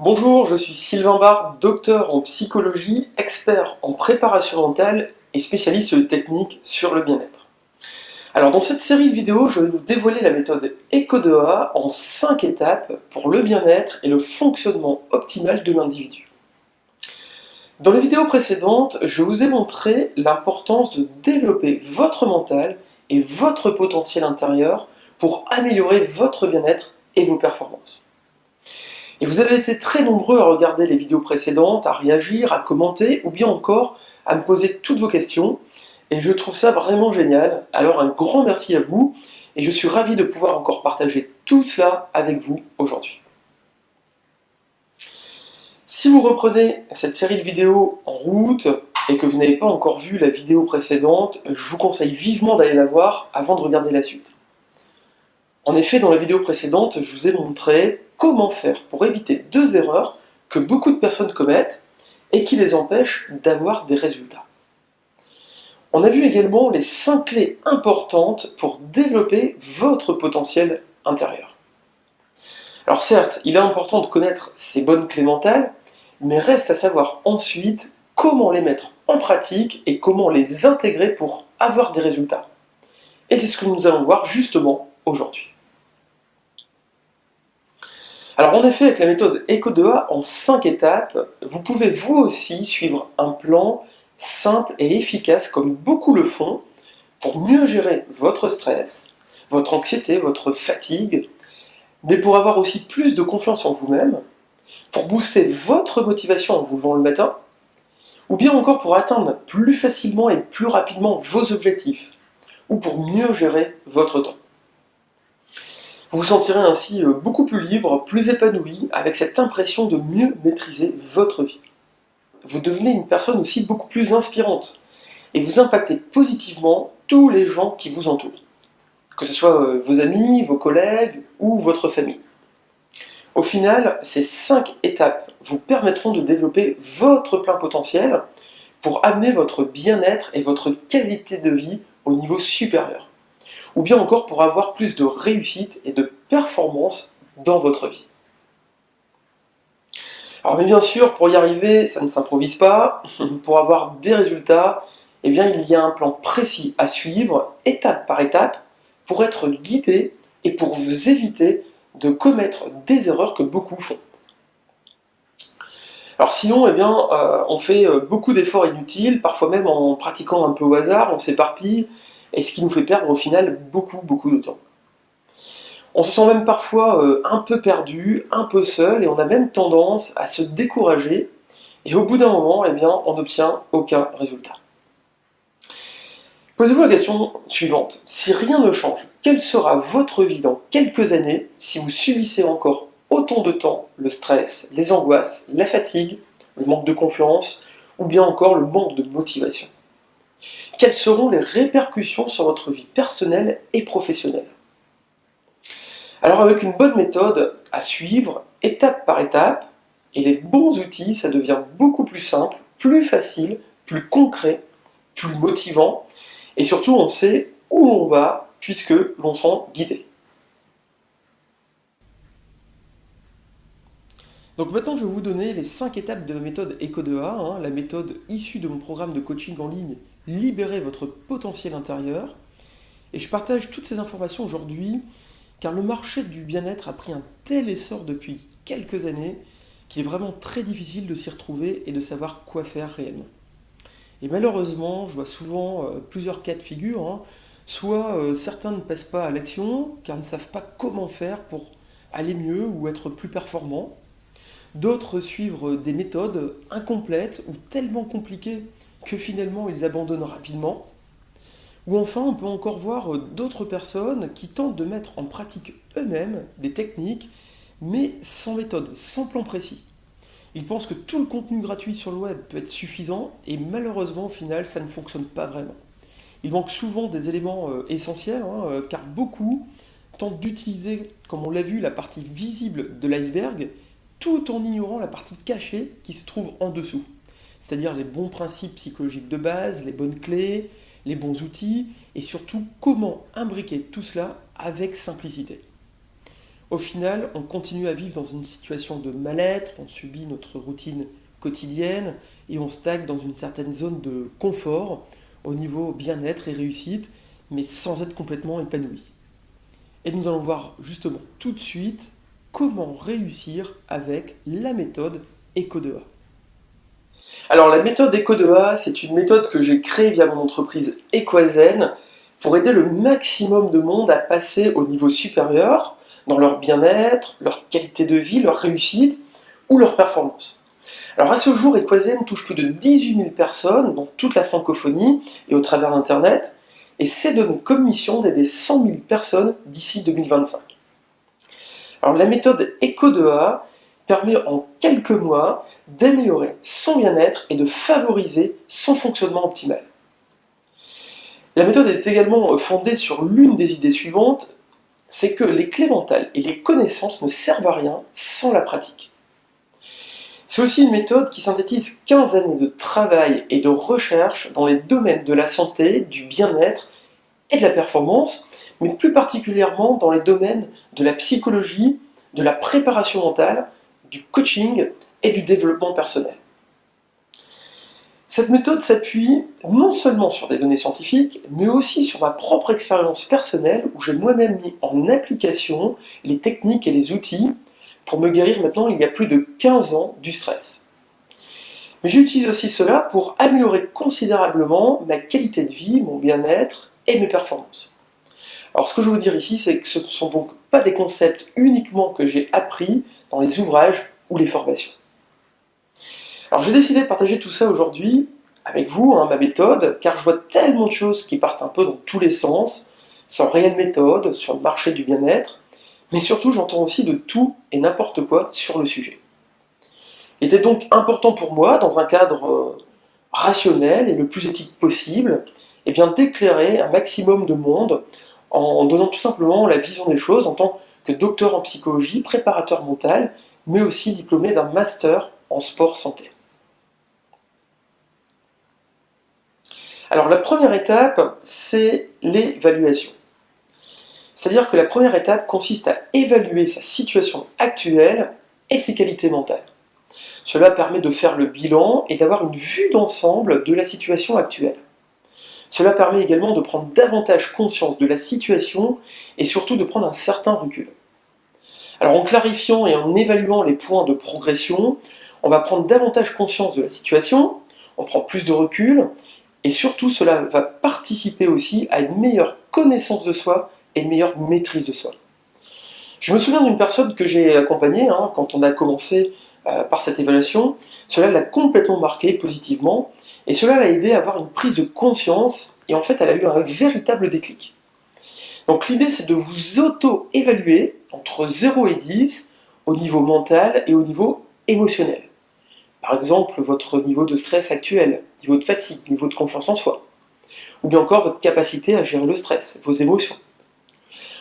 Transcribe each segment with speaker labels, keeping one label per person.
Speaker 1: Bonjour, je suis Sylvain Barre, docteur en psychologie, expert en préparation mentale et spécialiste de techniques sur le bien-être. Alors dans cette série de vidéos, je vais vous dévoiler la méthode ECO2A en 5 étapes pour le bien-être et le fonctionnement optimal de l'individu. Dans les vidéos précédentes, je vous ai montré l'importance de développer votre mental et votre potentiel intérieur pour améliorer votre bien-être et vos performances. Et vous avez été très nombreux à regarder les vidéos précédentes, à réagir, à commenter, ou bien encore à me poser toutes vos questions. Et je trouve ça vraiment génial. Alors un grand merci à vous, et je suis ravi de pouvoir encore partager tout cela avec vous aujourd'hui. Si vous reprenez cette série de vidéos en route, et que vous n'avez pas encore vu la vidéo précédente, je vous conseille vivement d'aller la voir avant de regarder la suite. En effet, dans la vidéo précédente, je vous ai montré comment faire pour éviter 2 erreurs que beaucoup de personnes commettent et qui les empêchent d'avoir des résultats. On a vu également les 5 clés importantes pour développer votre potentiel intérieur. Alors certes, il est important de connaître ces bonnes clés mentales, mais reste à savoir ensuite comment les mettre en pratique et comment les intégrer pour avoir des résultats. Et c'est ce que nous allons voir justement aujourd'hui. Alors en effet, avec la méthode ECO2A en 5 étapes, vous pouvez vous aussi suivre un plan simple et efficace comme beaucoup le font pour mieux gérer votre stress, votre anxiété, votre fatigue, mais pour avoir aussi plus de confiance en vous-même, pour booster votre motivation en vous levant le matin, ou bien encore pour atteindre plus facilement et plus rapidement vos objectifs, ou pour mieux gérer votre temps. Vous vous sentirez ainsi beaucoup plus libre, plus épanoui, avec cette impression de mieux maîtriser votre vie. Vous devenez une personne aussi beaucoup plus inspirante, et vous impactez positivement tous les gens qui vous entourent, que ce soit vos amis, vos collègues ou votre famille. Au final, ces 5 étapes vous permettront de développer votre plein potentiel pour amener votre bien-être et votre qualité de vie au niveau supérieur, ou bien encore pour avoir plus de réussite et de performance dans votre vie. Alors mais bien sûr, pour y arriver, ça ne s'improvise pas. Pour avoir des résultats, eh bien, il y a un plan précis à suivre, étape par étape, pour être guidé et pour vous éviter de commettre des erreurs que beaucoup font. Alors sinon, eh bien, on fait beaucoup d'efforts inutiles, parfois même en pratiquant un peu au hasard, on s'éparpille, et ce qui nous fait perdre au final beaucoup de temps. On se sent même parfois un peu perdu, un peu seul, et on a même tendance à se décourager, et au bout d'un moment, eh bien, on n'obtient aucun résultat. Posez-vous la question suivante. Si rien ne change, quelle sera votre vie dans quelques années si vous subissez encore autant de temps le stress, les angoisses, la fatigue, le manque de confiance, ou bien encore le manque de motivation? Quelles seront les répercussions sur votre vie personnelle et professionnelle? Alors avec une bonne méthode à suivre, étape par étape, et les bons outils, ça devient beaucoup plus simple, plus facile, plus concret, plus motivant, et surtout on sait où on va puisque l'on sent guidé. Donc maintenant je vais vous donner les 5 étapes de la méthode ECO2A, la méthode issue de mon programme de coaching en ligne Libérez votre potentiel intérieur. Et je partage toutes ces informations aujourd'hui car le marché du bien-être a pris un tel essor depuis quelques années qu'il est vraiment très difficile de s'y retrouver et de savoir quoi faire réellement. Et malheureusement, je vois souvent plusieurs cas de figure. Soit certains ne passent pas à l'action car ils ne savent pas comment faire pour aller mieux ou être plus performants. D'autres suivent des méthodes incomplètes ou tellement compliquées que finalement ils abandonnent rapidement. Ou enfin, on peut encore voir d'autres personnes qui tentent de mettre en pratique eux-mêmes des techniques, mais sans méthode, sans plan précis. Ils pensent que tout le contenu gratuit sur le web peut être suffisant, et malheureusement, au final, ça ne fonctionne pas vraiment. Il manque souvent des éléments essentiels, car beaucoup tentent d'utiliser, comme on l'a vu, la partie visible de l'iceberg, tout en ignorant la partie cachée qui se trouve en dessous. C'est-à-dire les bons principes psychologiques de base, les bonnes clés, les bons outils, et surtout comment imbriquer tout cela avec simplicité. Au final, on continue à vivre dans une situation de mal-être, on subit notre routine quotidienne et on stagne dans une certaine zone de confort au niveau bien-être et réussite, mais sans être complètement épanoui. Et nous allons voir justement tout de suite comment réussir avec la méthode Eco2A. Alors la méthode Eco2A, c'est une méthode que j'ai créée via mon entreprise Equazen pour aider le maximum de monde à passer au niveau supérieur dans leur bien-être, leur qualité de vie, leur réussite ou leur performance. Alors à ce jour, Equazen touche plus de 18 000 personnes dans toute la francophonie et au travers d'Internet, et c'est donné comme mission d'aider 100 000 personnes d'ici 2025. Alors la méthode Eco2A permet en quelques mois d'améliorer son bien-être et de favoriser son fonctionnement optimal. La méthode est également fondée sur l'une des idées suivantes, c'est que les clés mentales et les connaissances ne servent à rien sans la pratique. C'est aussi une méthode qui synthétise 15 années de travail et de recherche dans les domaines de la santé, du bien-être et de la performance, mais plus particulièrement dans les domaines de la psychologie, de la préparation mentale, du coaching et du développement personnel. Cette méthode s'appuie non seulement sur des données scientifiques, mais aussi sur ma propre expérience personnelle où j'ai moi-même mis en application les techniques et les outils pour me guérir maintenant il y a plus de 15 ans du stress. Mais j'utilise aussi cela pour améliorer considérablement ma qualité de vie, mon bien-être et mes performances. Alors ce que je veux dire ici, c'est que ce ne sont donc pas des concepts uniquement que j'ai appris dans les ouvrages ou les formations. Alors j'ai décidé de partager tout ça aujourd'hui avec vous, ma méthode, car je vois tellement de choses qui partent un peu dans tous les sens, sans réelle méthode, sur le marché du bien-être, mais surtout j'entends aussi de tout et n'importe quoi sur le sujet. Il était donc important pour moi, dans un cadre rationnel et le plus éthique possible, d'éclairer un maximum de monde en donnant tout simplement la vision des choses en tant que docteur en psychologie, préparateur mental, mais aussi diplômé d'un master en sport santé. Alors la première étape, c'est l'évaluation. C'est-à-dire que la première étape consiste à évaluer sa situation actuelle et ses qualités mentales. Cela permet de faire le bilan et d'avoir une vue d'ensemble de la situation actuelle. Cela permet également de prendre davantage conscience de la situation et surtout de prendre un certain recul. Alors en clarifiant et en évaluant les points de progression, on va prendre davantage conscience de la situation, on prend plus de recul, et surtout cela va participer aussi à une meilleure connaissance de soi et une meilleure maîtrise de soi. Je me souviens d'une personne que j'ai accompagnée quand on a commencé par cette évaluation, cela l'a complètement marqué positivement, et cela l'a aidé à avoir une prise de conscience, et en fait elle a eu un véritable déclic. Donc l'idée c'est de vous auto-évaluer entre 0 et 10 au niveau mental et au niveau émotionnel. Par exemple, votre niveau de stress actuel, niveau de fatigue, niveau de confiance en soi, ou bien encore votre capacité à gérer le stress, vos émotions.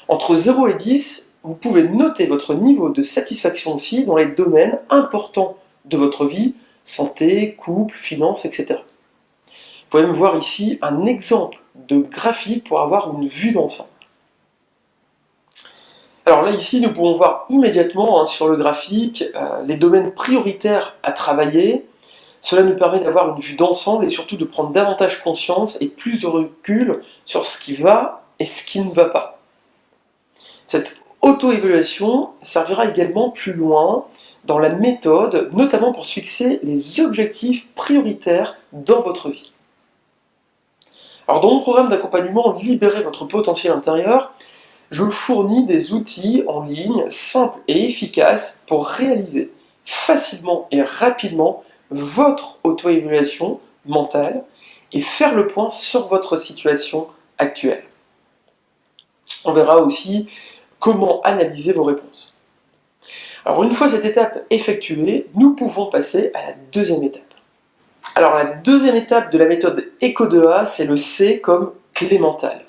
Speaker 1: Entre 0 et 10, vous pouvez noter votre niveau de satisfaction aussi dans les domaines importants de votre vie, santé, couple, finances, etc. Vous pouvez me voir ici un exemple de graphique pour avoir une vue d'ensemble. Alors là, ici, nous pouvons voir immédiatement sur le graphique les domaines prioritaires à travailler. Cela nous permet d'avoir une vue d'ensemble et surtout de prendre davantage conscience et plus de recul sur ce qui va et ce qui ne va pas. Cette auto-évaluation servira également plus loin dans la méthode, notamment pour se fixer les objectifs prioritaires dans votre vie. Alors dans mon programme d'accompagnement Libérer votre potentiel intérieur, je vous fournis des outils en ligne simples et efficaces pour réaliser facilement et rapidement votre auto-évaluation mentale et faire le point sur votre situation actuelle. On verra aussi comment analyser vos réponses. Alors une fois cette étape effectuée, nous pouvons passer à la deuxième étape. Alors la deuxième étape de la méthode Eco2A, c'est le C comme clé mentale.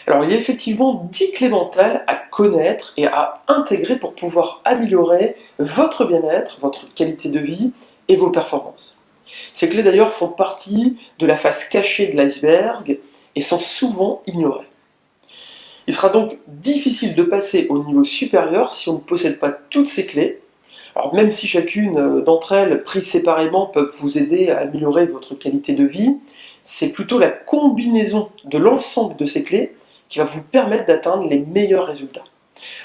Speaker 1: Alors il y a effectivement 10 clés mentales à connaître et à intégrer pour pouvoir améliorer votre bien-être, votre qualité de vie et vos performances. Ces clés d'ailleurs font partie de la face cachée de l'iceberg et sont souvent ignorées. Il sera donc difficile de passer au niveau supérieur si on ne possède pas toutes ces clés. Alors même si chacune d'entre elles, prises séparément, peuvent vous aider à améliorer votre qualité de vie, c'est plutôt la combinaison de l'ensemble de ces clés qui va vous permettre d'atteindre les meilleurs résultats.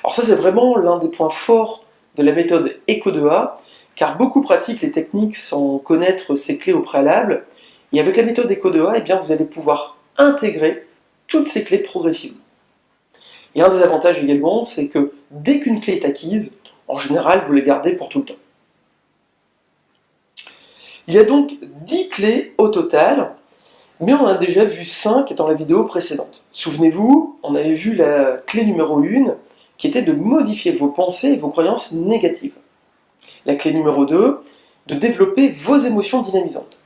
Speaker 1: Alors ça, c'est vraiment l'un des points forts de la méthode ECO2A, car beaucoup pratiquent les techniques sans connaître ces clés au préalable, et avec la méthode ECO2A, eh bien, vous allez pouvoir intégrer toutes ces clés progressivement. Et un des avantages également, c'est que dès qu'une clé est acquise, en général, vous la gardez pour tout le temps. Il y a donc 10 clés au total, mais on en a déjà vu 5 dans la vidéo précédente. Souvenez-vous, on avait vu la clé numéro 1, qui était de modifier vos pensées et vos croyances négatives. La clé numéro 2, de développer vos émotions dynamisantes.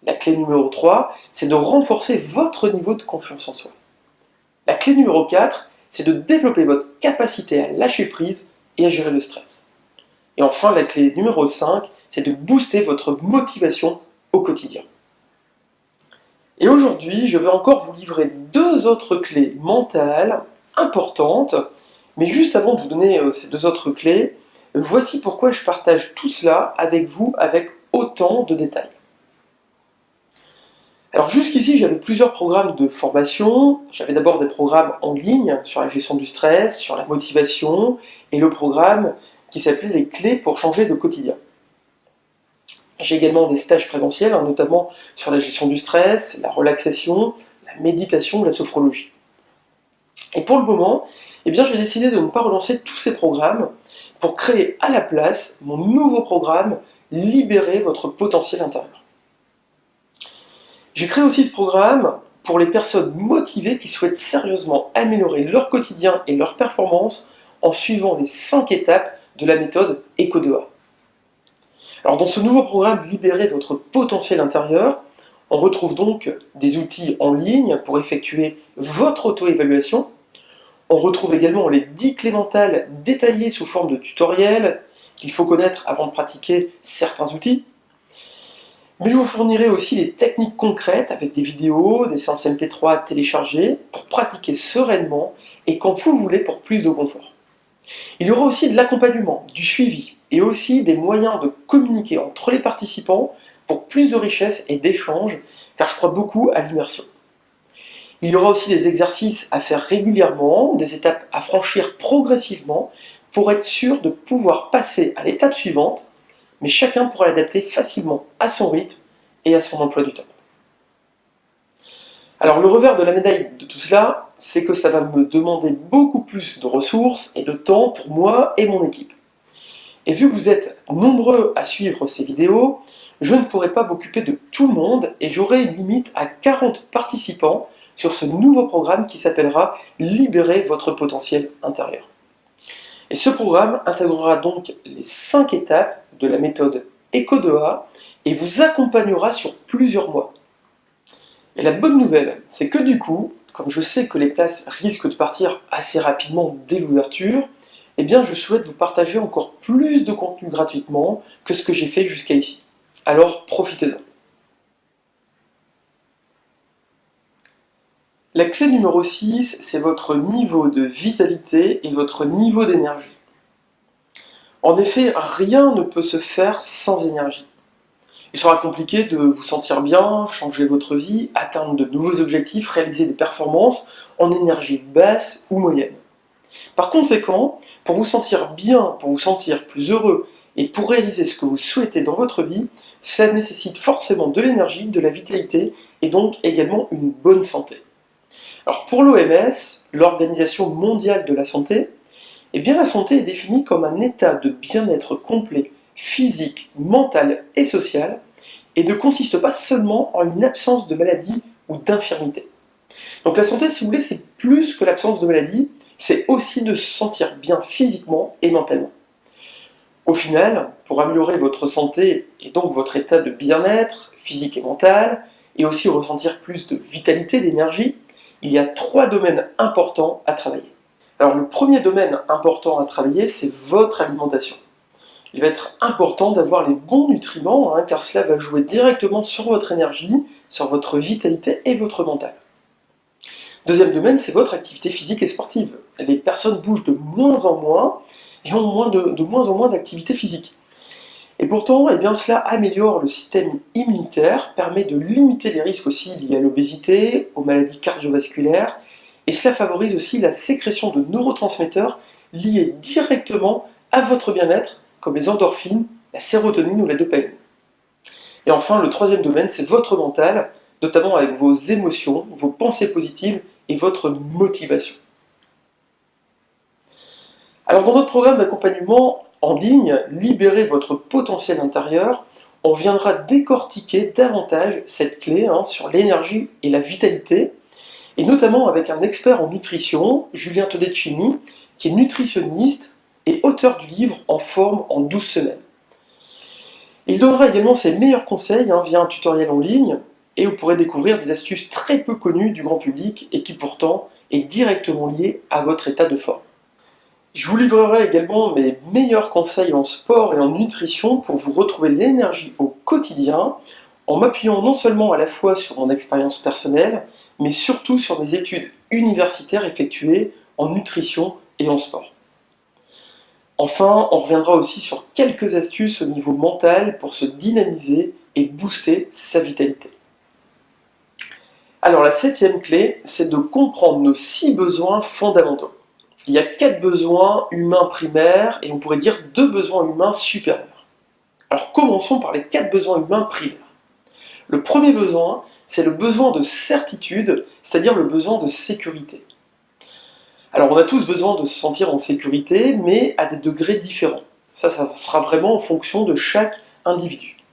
Speaker 1: La clé numéro 3, c'est de renforcer votre niveau de confiance en soi. La clé numéro 4, c'est de développer votre capacité à lâcher prise et à gérer le stress. Et enfin, la clé numéro 5, c'est de booster votre motivation au quotidien. Et aujourd'hui, je vais encore vous livrer 2 autres clés mentales importantes, mais juste avant de vous donner ces 2 autres clés, voici pourquoi je partage tout cela avec vous avec autant de détails. Alors jusqu'ici, j'avais plusieurs programmes de formation. J'avais d'abord des programmes en ligne sur la gestion du stress, sur la motivation, et le programme qui s'appelait les clés pour changer de quotidien. J'ai également des stages présentiels, notamment sur la gestion du stress, la relaxation, la méditation, la sophrologie. Et pour le moment, eh bien, j'ai décidé de ne pas relancer tous ces programmes pour créer à la place mon nouveau programme Libérer votre potentiel intérieur. J'ai créé aussi ce programme pour les personnes motivées qui souhaitent sérieusement améliorer leur quotidien et leur performance en suivant les 5 étapes de la méthode ECO2A. Alors dans ce nouveau programme Libérer votre potentiel intérieur, on retrouve donc des outils en ligne pour effectuer votre auto-évaluation. On retrouve également les 10 clés mentales détaillées sous forme de tutoriels qu'il faut connaître avant de pratiquer certains outils. Mais je vous fournirai aussi des techniques concrètes avec des vidéos, des séances MP3 à télécharger pour pratiquer sereinement et quand vous voulez pour plus de confort. Il y aura aussi de l'accompagnement, du suivi et aussi des moyens de communiquer entre les participants pour plus de richesse et d'échange, car je crois beaucoup à l'immersion. Il y aura aussi des exercices à faire régulièrement, des étapes à franchir progressivement pour être sûr de pouvoir passer à l'étape suivante, mais chacun pourra l'adapter facilement à son rythme et à son emploi du temps. Alors le revers de la médaille de tout cela, c'est que ça va me demander beaucoup plus de ressources et de temps pour moi et mon équipe. Et vu que vous êtes nombreux à suivre ces vidéos, je ne pourrai pas m'occuper de tout le monde et j'aurai une limite à 40 participants sur ce nouveau programme qui s'appellera Libérer votre potentiel intérieur. Et ce programme intégrera donc les 5 étapes de la méthode ECO2A et vous accompagnera sur plusieurs mois. Et la bonne nouvelle, c'est que du coup, comme je sais que les places risquent de partir assez rapidement dès l'ouverture, eh bien je souhaite vous partager encore plus de contenu gratuitement que ce que j'ai fait jusqu'à ici. Alors profitez-en. La clé numéro 6, c'est votre niveau de vitalité et votre niveau d'énergie. En effet, rien ne peut se faire sans énergie. Il sera compliqué de vous sentir bien, changer votre vie, atteindre de nouveaux objectifs, réaliser des performances en énergie basse ou moyenne. Par conséquent, pour vous sentir bien, pour vous sentir plus heureux et pour réaliser ce que vous souhaitez dans votre vie, cela nécessite forcément de l'énergie, de la vitalité et donc également une bonne santé. Alors pour l'OMS, l'Organisation mondiale de la santé, eh bien la santé est définie comme un état de bien-être complet, physique, mental et social, et ne consiste pas seulement en une absence de maladie ou d'infirmité. Donc la santé, si vous voulez, c'est plus que l'absence de maladie, c'est aussi de se sentir bien physiquement et mentalement. Au final, pour améliorer votre santé et donc votre état de bien-être physique et mental, et aussi ressentir plus de vitalité, d'énergie, il y a 3 domaines importants à travailler. Alors le premier domaine important à travailler, c'est votre alimentation. Il va être important d'avoir les bons nutriments, car cela va jouer directement sur votre énergie, sur votre vitalité et votre mental. Deuxième domaine, c'est votre activité physique et sportive. Les personnes bougent de moins en moins et ont de moins en moins d'activité physique. Et pourtant, eh bien, cela améliore le système immunitaire, permet de limiter les risques aussi liés à l'obésité, aux maladies cardiovasculaires, et cela favorise aussi la sécrétion de neurotransmetteurs liés directement à votre bien-être, comme les endorphines, la sérotonine ou la dopamine. Et enfin, le troisième domaine, c'est votre mental, notamment avec vos émotions, vos pensées positives et votre motivation. Alors dans notre programme d'accompagnement en ligne, Libérez votre potentiel intérieur, on viendra décortiquer davantage cette clé sur l'énergie et la vitalité, et notamment avec un expert en nutrition, Julien Todeschini, qui est nutritionniste et auteur du livre En forme en 12 semaines. Il donnera également ses meilleurs conseils via un tutoriel en ligne, et vous pourrez découvrir des astuces très peu connues du grand public et qui pourtant est directement liée à votre état de forme. Je vous livrerai également mes meilleurs conseils en sport et en nutrition pour vous retrouver l'énergie au quotidien, en m'appuyant non seulement à la fois sur mon expérience personnelle, mais surtout sur mes études universitaires effectuées en nutrition et en sport. Enfin, on reviendra aussi sur quelques astuces au niveau mental pour se dynamiser et booster sa vitalité. Alors la septième clé, c'est de comprendre nos 6 besoins fondamentaux. Il y a 4 besoins humains primaires et on pourrait dire 2 besoins humains supérieurs. Alors commençons par les 4 besoins humains primaires. Le premier besoin, c'est le besoin de certitude, c'est-à-dire le besoin de sécurité. Alors on a tous besoin de se sentir en sécurité, mais à des degrés différents. Ça sera vraiment en fonction de chaque individu.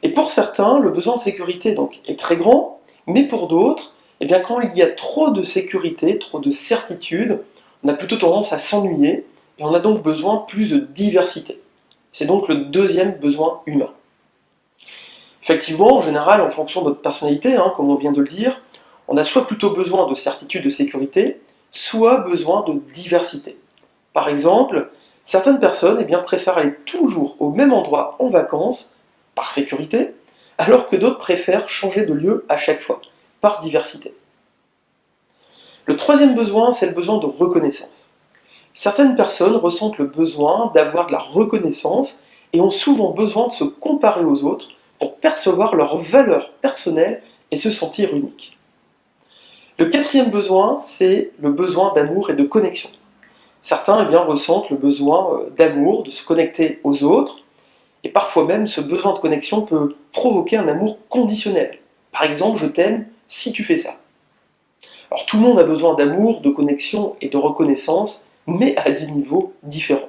Speaker 1: Et pour certains, le besoin de sécurité donc, est très grand, mais pour d'autres, eh bien, quand il y a trop de sécurité, trop de certitude, on a plutôt tendance à s'ennuyer, et on a donc besoin plus de diversité. C'est donc le deuxième besoin humain. Effectivement, en général, en fonction de notre personnalité, comme on vient de le dire, on a soit plutôt besoin de certitude, de sécurité, soit besoin de diversité. Par exemple, certaines personnes préfèrent aller toujours au même endroit en vacances, par sécurité, alors que d'autres préfèrent changer de lieu à chaque fois, par diversité. Le troisième besoin, c'est le besoin de reconnaissance. Certaines personnes ressentent le besoin d'avoir de la reconnaissance et ont souvent besoin de se comparer aux autres pour percevoir leur valeur personnelle et se sentir unique. Le quatrième besoin, c'est le besoin d'amour et de connexion. Certains ressentent le besoin d'amour, de se connecter aux autres, et parfois même ce besoin de connexion peut provoquer un amour conditionnel. Par exemple, je t'aime si tu fais ça. Alors tout le monde a besoin d'amour, de connexion et de reconnaissance, mais à des niveaux différents.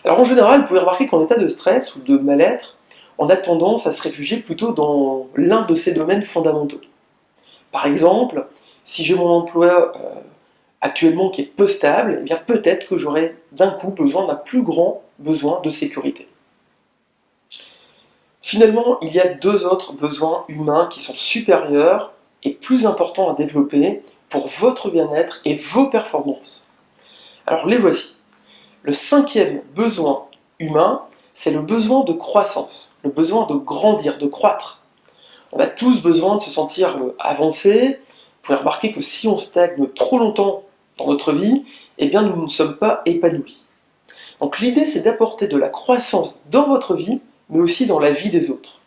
Speaker 1: Alors en général, vous pouvez remarquer qu'en état de stress ou de mal-être, on a tendance à se réfugier plutôt dans l'un de ces domaines fondamentaux. Par exemple, si j'ai mon emploi actuellement qui est peu stable, peut-être que j'aurai d'un coup besoin d'un plus grand besoin de sécurité. Finalement, il y a 2 autres besoins humains qui sont supérieurs et plus importants à développer pour votre bien-être et vos performances. Alors les voici. Le 5e besoin humain, c'est le besoin de croissance, le besoin de grandir, de croître. On a tous besoin de se sentir avancé. Vous pouvez remarquer que si on stagne trop longtemps dans notre vie, nous ne sommes pas épanouis. Donc l'idée, c'est d'apporter de la croissance dans votre vie, mais aussi dans la vie des autres.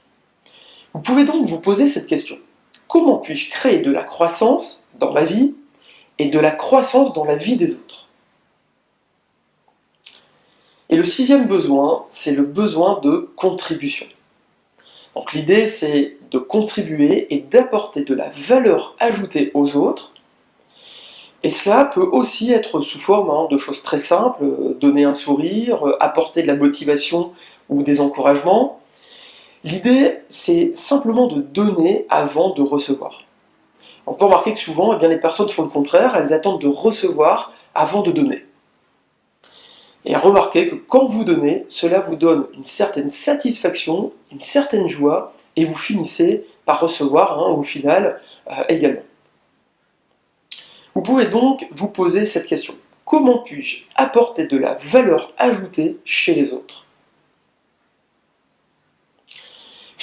Speaker 1: Vous pouvez donc vous poser cette question. Comment puis-je créer de la croissance dans ma vie et de la croissance dans la vie des autres? Et le 6e besoin, c'est le besoin de contribution. Donc l'idée, c'est de contribuer et d'apporter de la valeur ajoutée aux autres. Et cela peut aussi être sous forme de choses très simples, donner un sourire, apporter de la motivation ou des encouragements. L'idée, c'est simplement de donner avant de recevoir. On peut remarquer que souvent, les personnes font le contraire, elles attendent de recevoir avant de donner. Et remarquez que quand vous donnez, cela vous donne une certaine satisfaction, une certaine joie, et vous finissez par recevoir au final également. Vous pouvez donc vous poser cette question. Comment puis-je apporter de la valeur ajoutée chez les autres?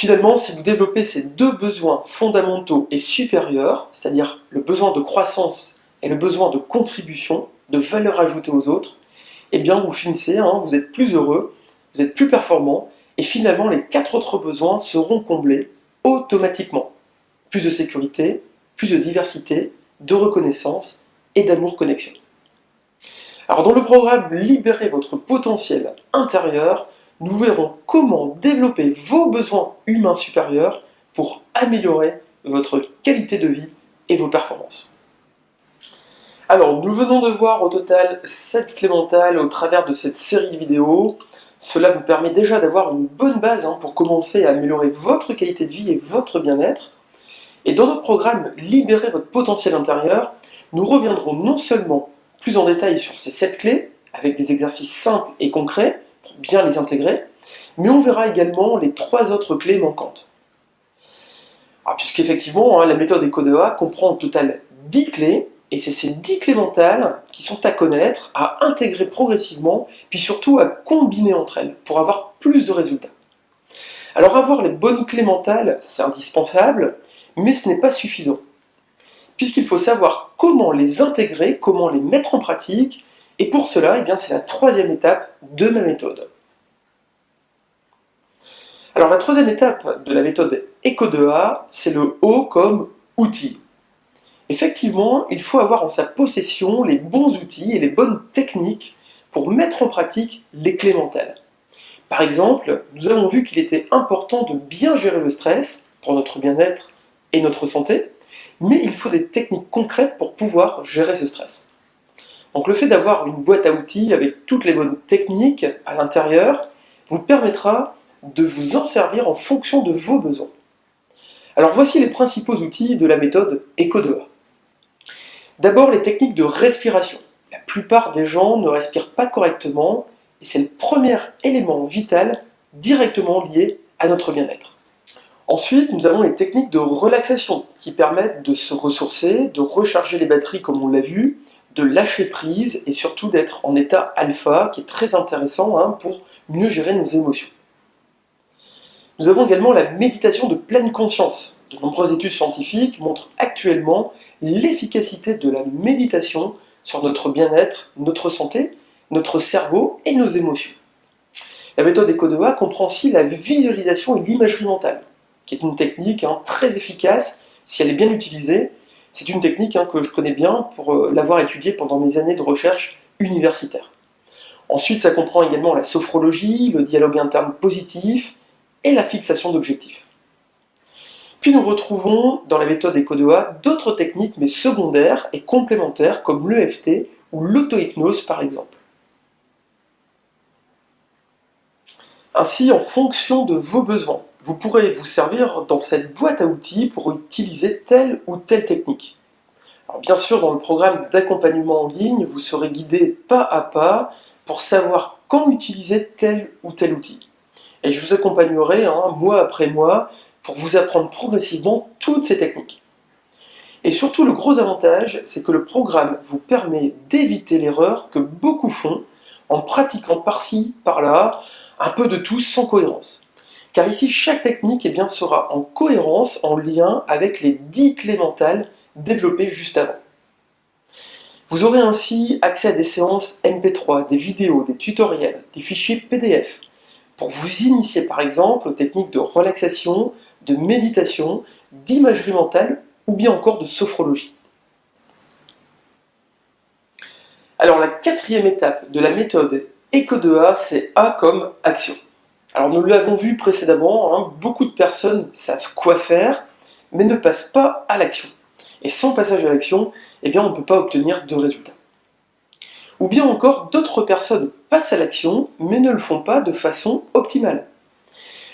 Speaker 1: Finalement, si vous développez ces deux besoins fondamentaux et supérieurs, c'est-à-dire le besoin de croissance et le besoin de contribution, de valeur ajoutée aux autres, eh bien vous finissez, vous êtes plus heureux, vous êtes plus performant, et finalement les quatre autres besoins seront comblés automatiquement. Plus de sécurité, plus de diversité, de reconnaissance et d'amour-connexion. Alors dans le programme Libérez votre potentiel intérieur, nous verrons comment développer vos besoins humains supérieurs pour améliorer votre qualité de vie et vos performances. Alors, nous venons de voir au total 7 clés mentales au travers de cette série de vidéos. Cela vous permet déjà d'avoir une bonne base pour commencer à améliorer votre qualité de vie et votre bien-être. Et dans notre programme Libérez votre potentiel intérieur, nous reviendrons non seulement plus en détail sur ces 7 clés, avec des exercices simples et concrets, pour bien les intégrer, mais on verra également les 3 autres clés manquantes. Puisqu'effectivement, la méthode ECO2A comprend au total 10 clés, et c'est ces 10 clés mentales qui sont à connaître, à intégrer progressivement, puis surtout à combiner entre elles, pour avoir plus de résultats. Alors avoir les bonnes clés mentales, c'est indispensable, mais ce n'est pas suffisant. Puisqu'il faut savoir comment les intégrer, comment les mettre en pratique, et pour cela, c'est la 3e étape de ma méthode. Alors la 3e étape de la méthode ECO2A, c'est le O comme outil. Effectivement, il faut avoir en sa possession les bons outils et les bonnes techniques pour mettre en pratique les clés mentales. Par exemple, nous avons vu qu'il était important de bien gérer le stress pour notre bien-être et notre santé, mais il faut des techniques concrètes pour pouvoir gérer ce stress. Donc le fait d'avoir une boîte à outils avec toutes les bonnes techniques à l'intérieur vous permettra de vous en servir en fonction de vos besoins. Alors voici les principaux outils de la méthode ECO2A. D'abord les techniques de respiration. La plupart des gens ne respirent pas correctement et c'est le premier élément vital directement lié à notre bien-être. Ensuite, nous avons les techniques de relaxation qui permettent de se ressourcer, de recharger les batteries comme on l'a vu, de lâcher prise et surtout d'être en état alpha qui est très intéressant pour mieux gérer nos émotions. Nous avons également la méditation de pleine conscience. De nombreuses études scientifiques montrent actuellement l'efficacité de la méditation sur notre bien-être, notre santé, notre cerveau et nos émotions. La méthode ECO2A comprend aussi la visualisation et l'imagerie mentale, qui est une technique très efficace si elle est bien utilisée. C'est une technique que je connais bien pour l'avoir étudiée pendant mes années de recherche universitaire. Ensuite, ça comprend également la sophrologie, le dialogue interne positif et la fixation d'objectifs. Puis nous retrouvons dans la méthode ECO2A d'autres techniques mais secondaires et complémentaires comme l'EFT ou l'auto-hypnose par exemple. Ainsi, en fonction de vos besoins, vous pourrez vous servir dans cette boîte à outils pour utiliser telle ou telle technique. Alors bien sûr, dans le programme d'accompagnement en ligne, vous serez guidé pas à pas pour savoir quand utiliser tel ou tel outil. Et je vous accompagnerai mois après mois pour vous apprendre progressivement toutes ces techniques. Et surtout, le gros avantage, c'est que le programme vous permet d'éviter l'erreur que beaucoup font en pratiquant par-ci, par-là, un peu de tout sans cohérence. Car ici, chaque technique sera en cohérence, en lien avec les 10 clés mentales développées juste avant. Vous aurez ainsi accès à des séances MP3, des vidéos, des tutoriels, des fichiers PDF, pour vous initier par exemple aux techniques de relaxation, de méditation, d'imagerie mentale ou bien encore de sophrologie. Alors la 4e étape de la méthode ECO2A, c'est A comme action. Alors nous l'avons vu précédemment, beaucoup de personnes savent quoi faire, mais ne passent pas à l'action. Et sans passage à l'action, on ne peut pas obtenir de résultats. Ou bien encore, d'autres personnes passent à l'action, mais ne le font pas de façon optimale.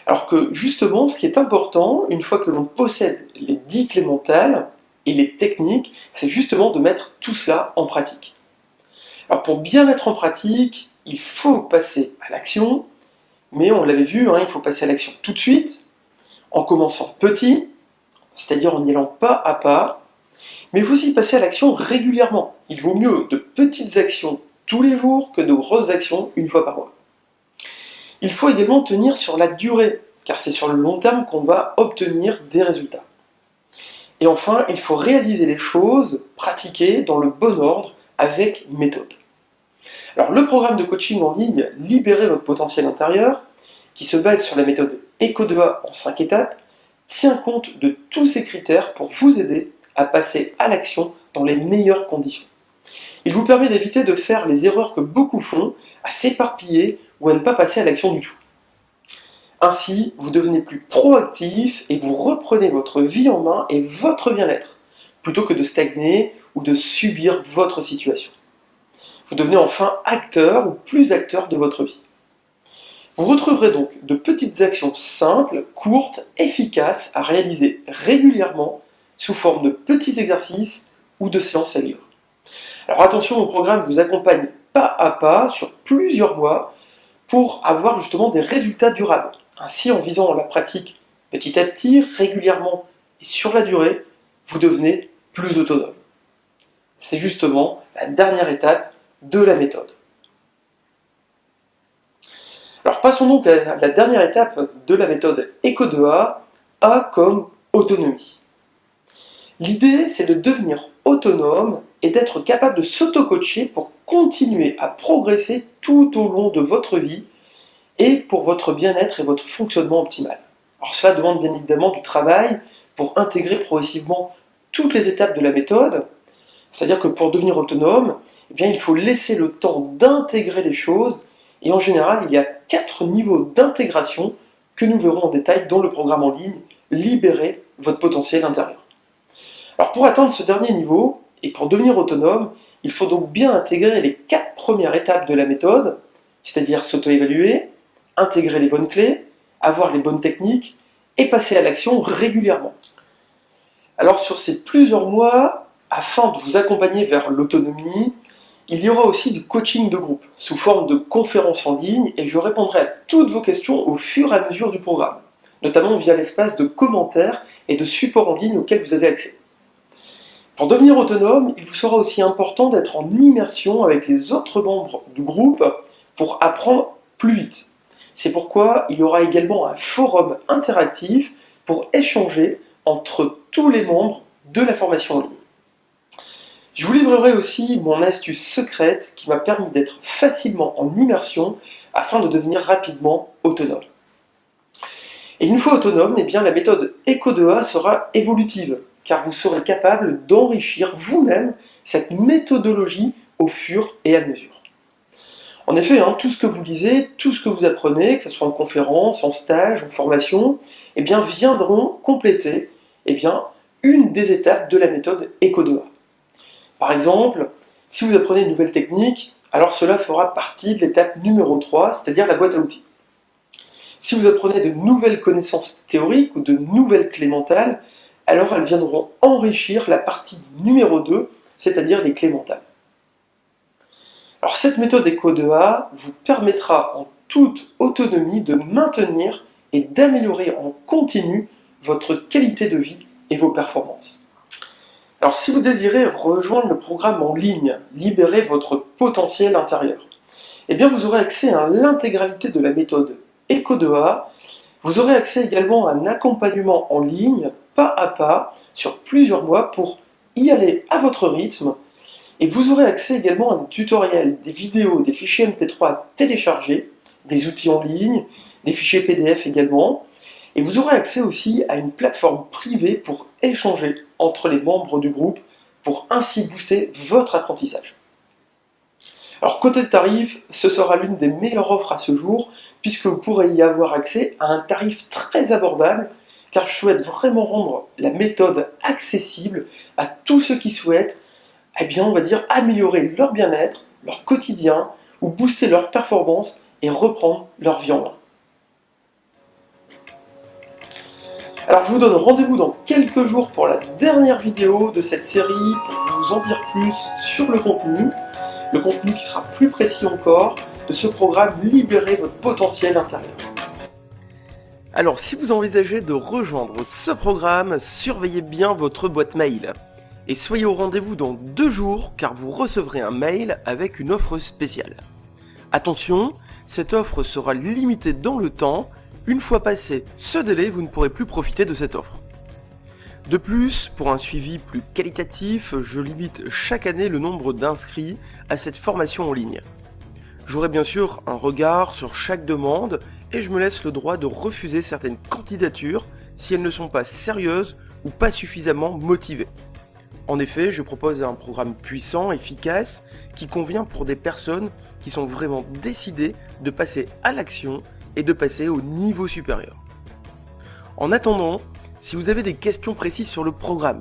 Speaker 1: Alors que justement, ce qui est important, une fois que l'on possède les 10 clés mentales et les techniques, c'est justement de mettre tout cela en pratique. Alors pour bien mettre en pratique, il faut passer à l'action, mais on l'avait vu, il faut passer à l'action tout de suite, en commençant petit, c'est-à-dire en y allant pas à pas, mais il faut aussi passer à l'action régulièrement. Il vaut mieux de petites actions tous les jours que de grosses actions une fois par mois. Il faut également tenir sur la durée, car c'est sur le long terme qu'on va obtenir des résultats. Et enfin, il faut réaliser les choses, pratiquer dans le bon ordre, avec méthode. Alors le programme de coaching en ligne Libérez votre potentiel intérieur, qui se base sur la méthode ECO2A en 5 étapes, tient compte de tous ces critères pour vous aider à passer à l'action dans les meilleures conditions. Il vous permet d'éviter de faire les erreurs que beaucoup font, à s'éparpiller ou à ne pas passer à l'action du tout. Ainsi, vous devenez plus proactif et vous reprenez votre vie en main et votre bien-être, plutôt que de stagner ou de subir votre situation. Vous devenez enfin acteur ou plus acteur de votre vie. Vous retrouverez donc de petites actions simples, courtes, efficaces à réaliser régulièrement sous forme de petits exercices ou de séances à lire. Alors attention, mon programme vous accompagne pas à pas sur plusieurs mois pour avoir justement des résultats durables. Ainsi, en visant la pratique petit à petit, régulièrement et sur la durée, vous devenez plus autonome. C'est justement la dernière étape de la méthode. Alors passons donc à la dernière étape de la méthode ECO2A, A comme autonomie. L'idée, c'est de devenir autonome et d'être capable de s'auto-coacher pour continuer à progresser tout au long de votre vie et pour votre bien-être et votre fonctionnement optimal. Alors cela demande bien évidemment du travail pour intégrer progressivement toutes les étapes de la méthode, c'est-à-dire que pour devenir autonome, eh bien, il faut laisser le temps d'intégrer les choses, et en général, il y a 4 niveaux d'intégration que nous verrons en détail dans le programme en ligne Libérez votre potentiel intérieur. Alors pour atteindre ce dernier niveau, et pour devenir autonome, il faut donc bien intégrer les 4 premières étapes de la méthode, c'est-à-dire s'auto-évaluer, intégrer les bonnes clés, avoir les bonnes techniques, et passer à l'action régulièrement. Alors sur ces plusieurs mois, afin de vous accompagner vers l'autonomie, il y aura aussi du coaching de groupe, sous forme de conférences en ligne, et je répondrai à toutes vos questions au fur et à mesure du programme, notamment via l'espace de commentaires et de supports en ligne auxquels vous avez accès. Pour devenir autonome, il vous sera aussi important d'être en immersion avec les autres membres du groupe pour apprendre plus vite. C'est pourquoi il y aura également un forum interactif pour échanger entre tous les membres de la formation en ligne. Je vous livrerai aussi mon astuce secrète qui m'a permis d'être facilement en immersion afin de devenir rapidement autonome. Et une fois autonome, eh bien, la méthode ECO2A sera évolutive, car vous serez capable d'enrichir vous-même cette méthodologie au fur et à mesure. En effet, tout ce que vous lisez, tout ce que vous apprenez, que ce soit en conférence, en stage, en formation, eh bien, viendront compléter une des étapes de la méthode ECO2A. Par exemple, si vous apprenez une nouvelle technique, alors cela fera partie de l'étape numéro 3, c'est-à-dire la boîte à outils. Si vous apprenez de nouvelles connaissances théoriques ou de nouvelles clés mentales, alors elles viendront enrichir la partie numéro 2, c'est-à-dire les clés mentales. Alors cette méthode ECO2A vous permettra en toute autonomie de maintenir et d'améliorer en continu votre qualité de vie et vos performances. Alors si vous désirez rejoindre le programme en ligne, Libérez votre potentiel intérieur, eh bien vous aurez accès à l'intégralité de la méthode ECO2A. Vous aurez accès également à un accompagnement en ligne, pas à pas, sur plusieurs mois pour y aller à votre rythme. Et vous aurez accès également à des tutoriels, des vidéos, des fichiers MP3 à télécharger, des outils en ligne, des fichiers PDF également. Et vous aurez accès aussi à une plateforme privée pour échanger entre les membres du groupe, pour ainsi booster votre apprentissage. Alors côté tarif, ce sera l'une des meilleures offres à ce jour, puisque vous pourrez y avoir accès à un tarif très abordable, car je souhaite vraiment rendre la méthode accessible à tous ceux qui souhaitent améliorer leur bien-être, leur quotidien, ou booster leur performance et reprendre leur vie en main. Alors je vous donne rendez-vous dans quelques jours pour la dernière vidéo de cette série pour vous en dire plus sur le contenu qui sera plus précis encore de ce programme Libérez votre potentiel intérieur. Alors si vous envisagez de rejoindre ce programme, surveillez bien votre boîte mail. Et soyez au rendez-vous dans 2 jours car vous recevrez un mail avec une offre spéciale. Attention, cette offre sera limitée dans le temps Une fois passé ce délai, vous ne pourrez plus profiter de cette offre. De plus, pour un suivi plus qualitatif, je limite chaque année le nombre d'inscrits à cette formation en ligne. J'aurai bien sûr un regard sur chaque demande et je me laisse le droit de refuser certaines candidatures si elles ne sont pas sérieuses ou pas suffisamment motivées. En effet, je propose un programme puissant, efficace, qui convient pour des personnes qui sont vraiment décidées de passer à l'action et de passer au niveau supérieur. En attendant, si vous avez des questions précises sur le programme,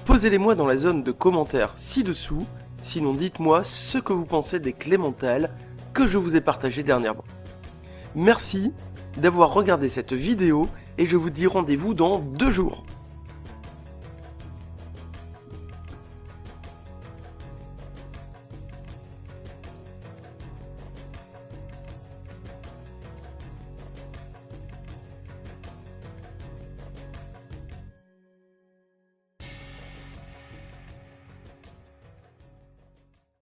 Speaker 1: posez-les-moi dans la zone de commentaires ci-dessous, sinon dites-moi ce que vous pensez des clés mentales que je vous ai partagées dernièrement. Merci d'avoir regardé cette vidéo et je vous dis rendez-vous dans 2 jours.